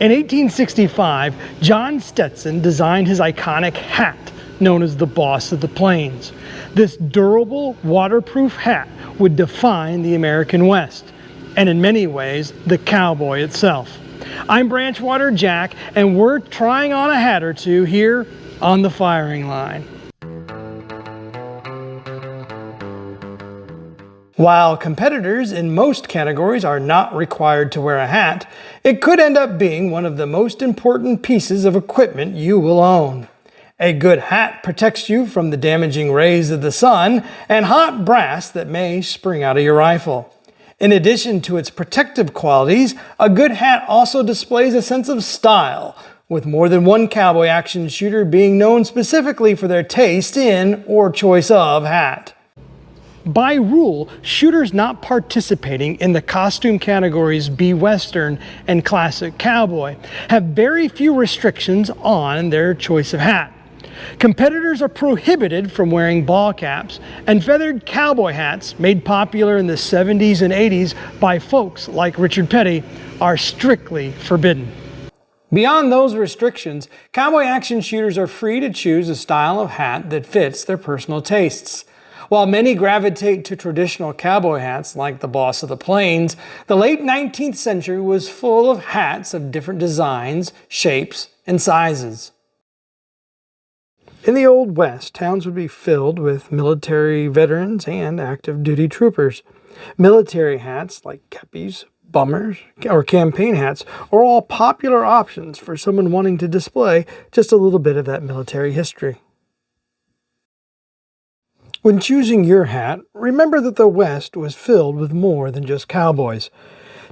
In 1865, John Stetson designed his iconic hat, known as the Boss of the Plains. This durable, waterproof hat would define the American West, and in many ways, the cowboy itself. I'm Branchwater Jack, and we're trying on a hat or two here on the firing line. While competitors in most categories are not required to wear a hat, it could end up being one of the most important pieces of equipment you will own. A good hat protects you from the damaging rays of the sun and hot brass that may spring out of your rifle. In addition to its protective qualities, a good hat also displays a sense of style, with more than one cowboy action shooter being known specifically for their taste in or choice of hat. By rule, shooters not participating in the costume categories B Western and Classic Cowboy have very few restrictions on their choice of hat. Competitors are prohibited from wearing ball caps, and feathered cowboy hats, made popular in the 70s and 80s by folks like Richard Petty, are strictly forbidden. Beyond those restrictions, cowboy action shooters are free to choose a style of hat that fits their personal tastes. While many gravitate to traditional cowboy hats like the Boss of the Plains, the late 19th century was full of hats of different designs, shapes, and sizes. In the Old West, towns would be filled with military veterans and active duty troopers. Military hats like kepis, bummers, or campaign hats are all popular options for someone wanting to display just a little bit of that military history. When choosing your hat, remember that the West was filled with more than just cowboys.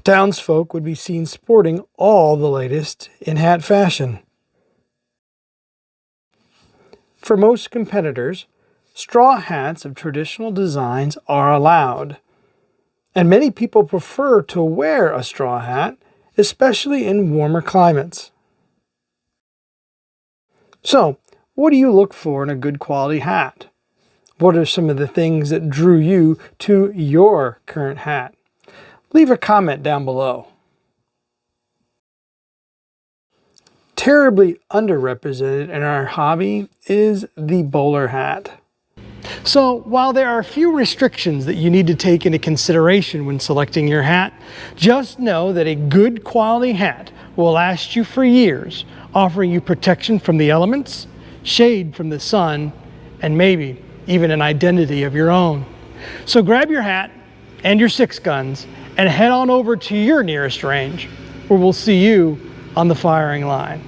Townsfolk would be seen sporting all the latest in hat fashion. For most competitors, straw hats of traditional designs are allowed, and many people prefer to wear a straw hat, especially in warmer climates. So, what do you look for in a good quality hat? What are some of the things that drew you to your current hat? Leave a comment down below. Terribly underrepresented in our hobby is the bowler hat. So while there are few restrictions that you need to take into consideration when selecting your hat, just know that a good quality hat will last you for years, offering you protection from the elements, shade from the sun, and maybe even an identity of your own. So grab your hat and your 6 guns and head on over to your nearest range, where we'll see you on the firing line.